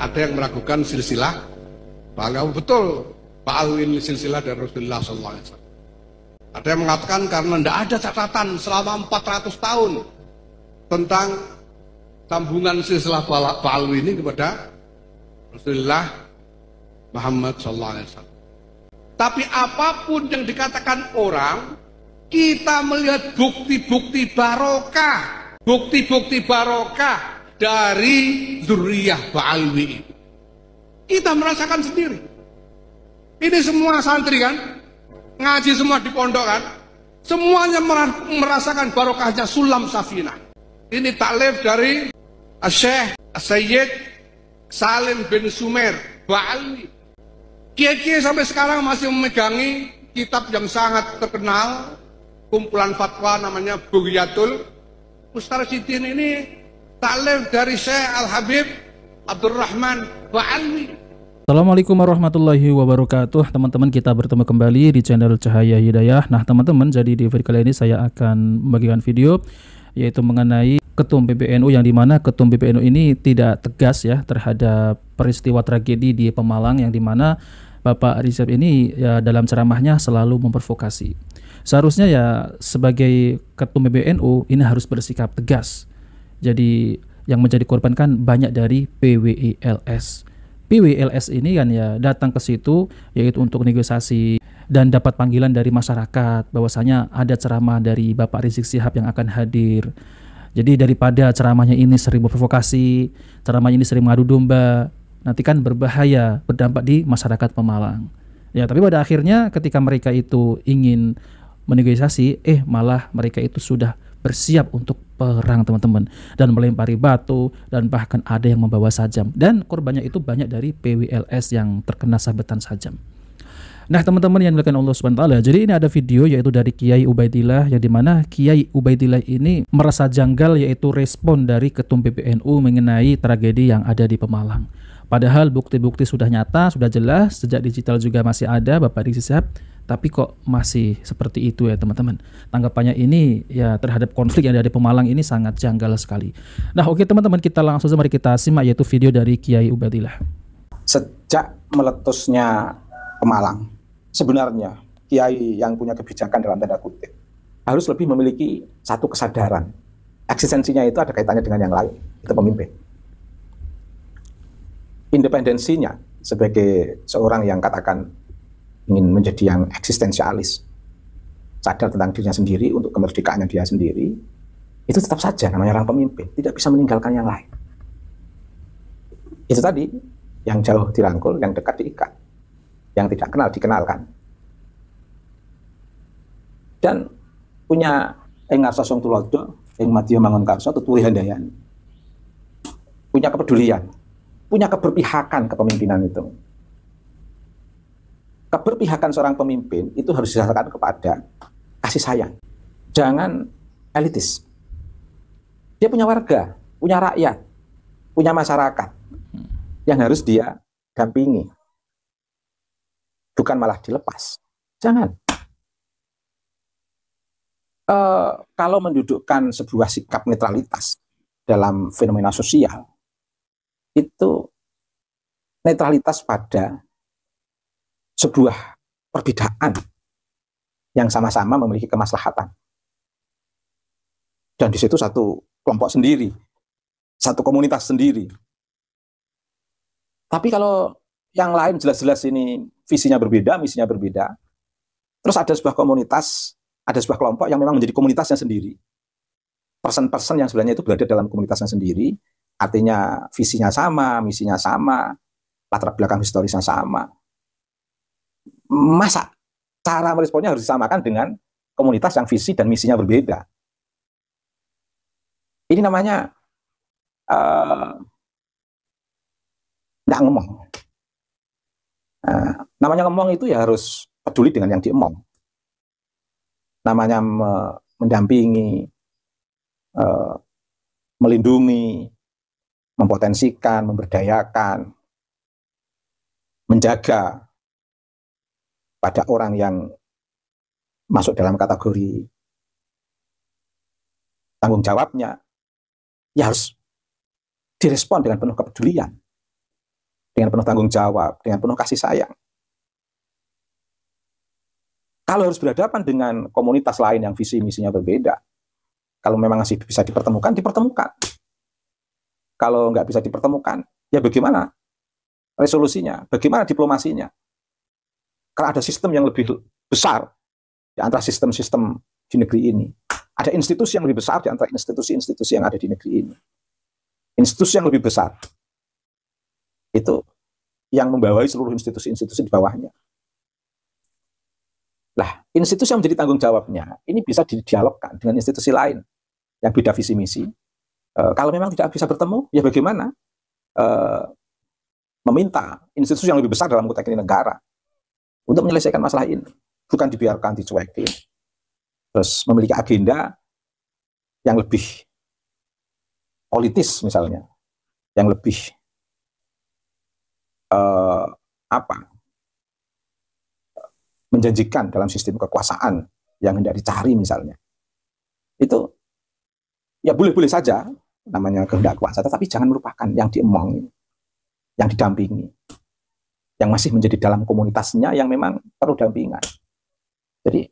ada yang meragukan silsilah, bahwa betul Pak Alwi ini silsilah dari Rasulullah SAW. Ada yang mengatakan karena tidak ada catatan selama 400 tahun tentang sambungan silsilah Pak Alwi ini kepada Rasulullah Muhammad SAW. Tapi apapun yang dikatakan orang, kita melihat bukti-bukti barokah, dari zuriyah Ba'alwi itu. Kita merasakan sendiri. Ini semua santri kan, ngaji semua di pondok kan, semuanya merasakan barokahnya Sulam Safinah. Ini taklif dari Syekh Sayyid Salim bin Sumer Ba'alwi. Kiai-kiai sampai sekarang masih memegangi kitab yang sangat terkenal, kumpulan fatwa namanya Bughyatul Mustarsyidin. Ini taklif dari Syekh Al-Habib Abdurrahman Ba'alwi. Assalamualaikum warahmatullahi wabarakatuh. Teman-teman, kita bertemu kembali di channel Cahaya Hidayah. Nah teman-teman, jadi di video kali ini saya akan membagikan video yaitu mengenai Ketum PBNU, yang dimana Ketum PBNU ini tidak tegas ya terhadap peristiwa tragedi di Pemalang, yang dimana Bapak Rizik ini ya dalam ceramahnya selalu memprovokasi. Seharusnya ya sebagai Ketum PBNU ini harus bersikap tegas. Jadi yang menjadi korban kan banyak dari PWILS. PWILS ini kan ya datang ke situ yaitu untuk negosiasi dan dapat panggilan dari masyarakat bahwasanya ada ceramah dari Bapak Rizik Syihab yang akan hadir. Jadi daripada ceramahnya ini sering memprovokasi, ceramahnya ini sering mengadu domba, nanti kan berbahaya, berdampak di masyarakat Pemalang. Ya, tapi pada akhirnya ketika mereka itu ingin menegosiasi, malah mereka itu sudah bersiap untuk perang teman-teman, dan melempari batu dan bahkan ada yang membawa sajam, dan korbannya itu banyak dari PWLS yang terkena sabetan sajam. Nah teman-teman yang dimuliakan Allah SWT, jadi ini ada video yaitu dari Kiai Ubaidillah, yang dimana Kiai Ubaidillah ini merasa janggal yaitu respon dari Ketum PBNU mengenai tragedi yang ada di Pemalang. Padahal bukti-bukti sudah nyata, sudah jelas, sejak digital juga masih ada Bapak Rizik Syihab, tapi kok masih seperti itu ya teman-teman. Tanggapannya ini ya terhadap konflik yang ada di Pemalang ini sangat janggal sekali. Nah oke teman-teman, kita langsung saja mari kita simak yaitu video dari Kiai Ubaidillah. Sejak meletusnya Pemalang, sebenarnya kiai yang punya kebijakan dalam tanda kutip harus lebih memiliki satu kesadaran. Eksistensinya itu ada kaitannya dengan yang lain, itu pemimpin. Independensinya sebagai seorang yang katakan ingin menjadi yang eksistensialis, sadar tentang dirinya sendiri untuk kemerdekaannya dia sendiri, itu tetap saja namanya orang pemimpin, tidak bisa meninggalkan yang lain. Itu tadi, yang jauh dirangkul, yang dekat diikat, yang tidak kenal dikenalkan. Dan punya Engar Sosong Tulodo, Eng Madya Mangun Karso, Tuturi Handayani, punya kepedulian, punya keberpihakan kepemimpinan itu. Keberpihakan seorang pemimpin itu harus didasarkan kepada kasih sayang. Jangan elitis. Dia punya warga, punya rakyat, punya masyarakat yang harus dia dampingi. Bukan malah dilepas. Jangan. Kalau mendudukkan sebuah sikap netralitas dalam fenomena sosial, itu netralitas pada sebuah perbedaan yang sama-sama memiliki kemaslahatan. Dan di situ satu kelompok sendiri, satu komunitas sendiri. Tapi kalau yang lain jelas-jelas ini visinya berbeda, misinya berbeda, terus ada sebuah komunitas, ada sebuah kelompok yang memang menjadi komunitasnya sendiri. Person-person yang sebenarnya itu berada dalam komunitasnya sendiri, artinya visinya sama, misinya sama, latar belakang historisnya sama. Masa cara meresponnya harus disamakan dengan komunitas yang visi dan misinya berbeda? Ini namanya nggak ngomong. Namanya ngomong itu ya harus peduli dengan yang diemong. Namanya mendampingi, melindungi, mempotensikan, memberdayakan, menjaga pada orang yang masuk dalam kategori tanggung jawabnya, ya harus direspon dengan penuh kepedulian. dengan penuh tanggung jawab, dengan penuh kasih sayang. Kalau harus berhadapan dengan komunitas lain yang visi misinya berbeda, kalau memang masih bisa dipertemukan, dipertemukan. Kalau nggak bisa dipertemukan, ya bagaimana resolusinya, bagaimana diplomasinya. Karena ada sistem yang lebih besar di antara sistem-sistem di negeri ini. Ada institusi yang lebih besar di antara institusi-institusi yang ada di negeri ini. Institusi yang lebih besar itu yang membawahi seluruh institusi-institusi di bawahnya. Lah, institusi yang menjadi tanggung jawabnya ini bisa didialogkan dengan institusi lain yang beda visi misi. Kalau memang tidak bisa bertemu, ya bagaimana meminta institusi yang lebih besar dalam konteks ini negara untuk menyelesaikan masalah ini, bukan dibiarkan dicuekin. Terus memiliki agenda yang lebih politis misalnya, yang lebih menjanjikan dalam sistem kekuasaan yang hendak dicari misalnya. Itu ya boleh-boleh saja namanya kehendak kuasa, tetapi jangan melupakan yang diemong, yang didampingi, yang masih menjadi dalam komunitasnya yang memang perlu dampingan. Jadi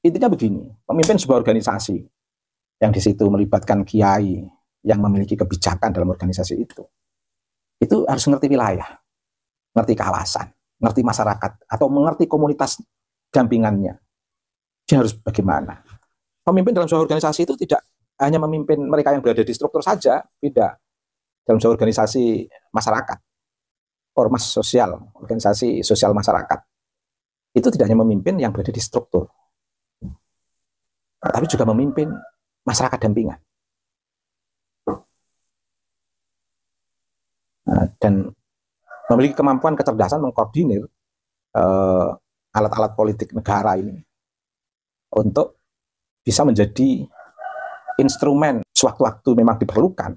intinya begini, pemimpin sebuah organisasi yang di situ melibatkan kiai yang memiliki kebijakan dalam organisasi itu harus mengerti wilayah, ngerti kawasan, ngerti masyarakat, atau mengerti komunitas dampingannya. Dia harus bagaimana. Pemimpin dalam sebuah organisasi itu tidak hanya memimpin mereka yang berada di struktur saja, tidak. Dalam sebuah organisasi masyarakat, ormas sosial, organisasi sosial masyarakat, itu tidak hanya memimpin yang berada di struktur, tapi juga memimpin masyarakat dampingan. Dan memiliki kemampuan kecerdasan mengkoordinir alat-alat politik negara ini untuk bisa menjadi instrumen sewaktu-waktu memang diperlukan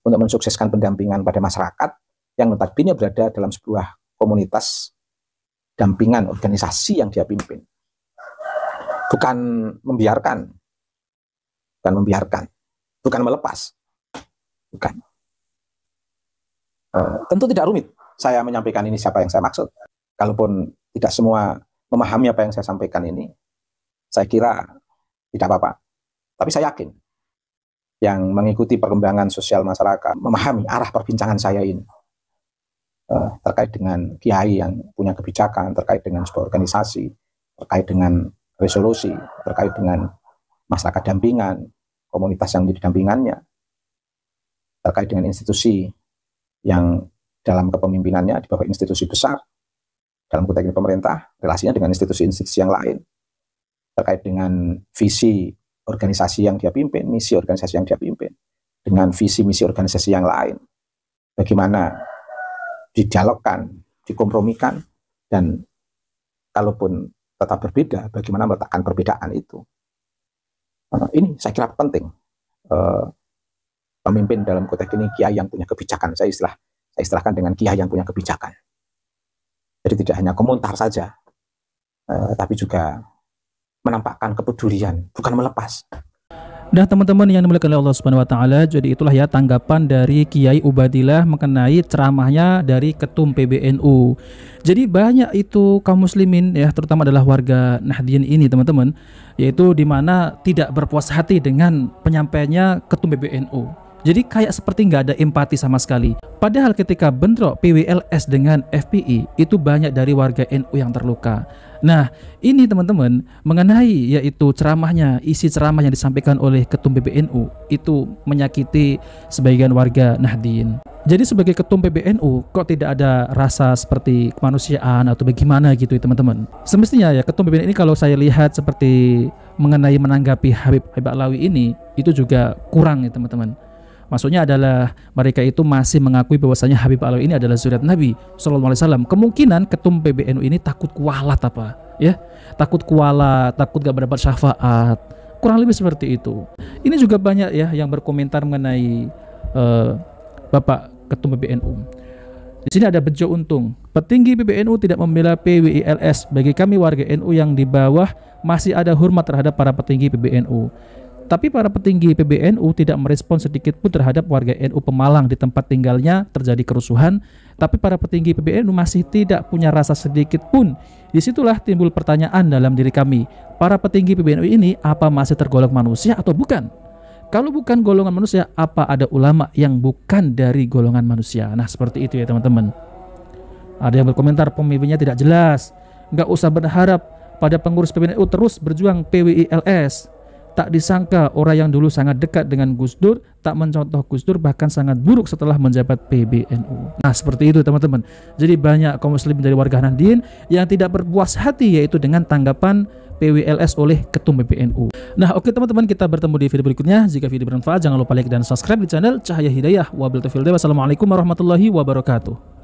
untuk mensukseskan pendampingan pada masyarakat yang notabene berada dalam sebuah komunitas dampingan organisasi yang dia pimpin. Bukan membiarkan, bukan melepas, bukan. Tentu tidak rumit saya menyampaikan ini siapa yang saya maksud. Kalaupun tidak semua memahami apa yang saya sampaikan ini, saya kira tidak apa-apa. Tapi saya yakin yang mengikuti perkembangan sosial masyarakat memahami arah perbincangan saya ini terkait dengan kiai yang punya kebijakan, terkait dengan sebuah organisasi, terkait dengan resolusi, terkait dengan masyarakat dampingan, komunitas yang menjadi dampingannya, terkait dengan institusi yang dalam kepemimpinannya di bawah institusi besar, dalam konteks pemerintah, relasinya dengan institusi-institusi yang lain, terkait dengan visi organisasi yang dia pimpin, misi organisasi yang dia pimpin, dengan visi misi organisasi yang lain, bagaimana didialogkan, dikompromikan, dan kalaupun tetap berbeda, bagaimana meletakkan perbedaan itu. Ini saya kira penting. Pemimpin dalam konteks ini kiai yang punya kebijakan, saya istilahkan dengan kiai yang punya kebijakan. Jadi tidak hanya komentar saja, tapi juga menampakkan kepedulian, bukan melepas. Nah teman-teman yang dimuliakan oleh Allah Subhanahu Wa Taala, jadi itulah ya tanggapan dari Kiai Ubadillah mengenai ceramahnya dari Ketum PBNU. Jadi banyak itu kaum muslimin ya, terutama adalah warga Nahdien ini teman-teman, yaitu dimana tidak berpuas hati dengan penyampaiannya Ketum PBNU. Jadi kayak seperti nggak ada empati sama sekali. Padahal ketika bentrok PWLS dengan FPI, itu banyak dari warga NU yang terluka. Nah ini teman-teman mengenai yaitu ceramahnya, isi ceramah yang disampaikan oleh Ketum PBNU itu menyakiti sebagian warga Nahdien. Jadi sebagai Ketum PBNU kok tidak ada rasa seperti kemanusiaan atau bagaimana gitu ya teman-teman. Semestinya ya Ketum PBNU ini kalau saya lihat seperti mengenai menanggapi Habib Alawi ini itu juga kurang ya teman-teman. Maksudnya adalah mereka itu masih mengakui bahwasanya Habib Alawi ini adalah zuriat Nabi Sallallahu Alaihi Wasallam. Kemungkinan Ketum PBNU ini takut kualat apa, ya? Takut kualat, takut gak mendapat syafaat. Kurang lebih seperti itu. Ini juga banyak ya yang berkomentar mengenai Bapak Ketum PBNU. Di sini ada Bejo Untung. Petinggi PBNU tidak membela PWILS. Bagi kami warga NU yang di bawah masih ada hormat terhadap para petinggi PBNU. Tapi para petinggi PBNU tidak merespon sedikit pun terhadap warga NU Pemalang di tempat tinggalnya terjadi kerusuhan. Tapi para petinggi PBNU masih tidak punya rasa sedikit pun. Disitulah timbul pertanyaan dalam diri kami. Para petinggi PBNU ini apa masih tergolong manusia atau bukan? Kalau bukan golongan manusia, apa ada ulama yang bukan dari golongan manusia? Nah, seperti itu ya teman-teman. Ada yang berkomentar pemimpinnya tidak jelas. Nggak usah berharap pada pengurus PBNU terus berjuang PWILS. Tak disangka orang yang dulu sangat dekat dengan Gus Dur, tak mencontoh Gus Dur, bahkan sangat buruk setelah menjabat PBNU. Nah, seperti itu teman-teman. Jadi banyak kaum muslim dari warga Nahdien yang tidak berpuas hati yaitu dengan tanggapan PWLS oleh ketum PBNU. Nah, oke teman-teman, kita bertemu di video berikutnya. Jika video bermanfaat, jangan lupa like dan subscribe di channel Cahaya Hidayah. Wabillahi taufiq. Wassalamualaikum warahmatullahi wabarakatuh.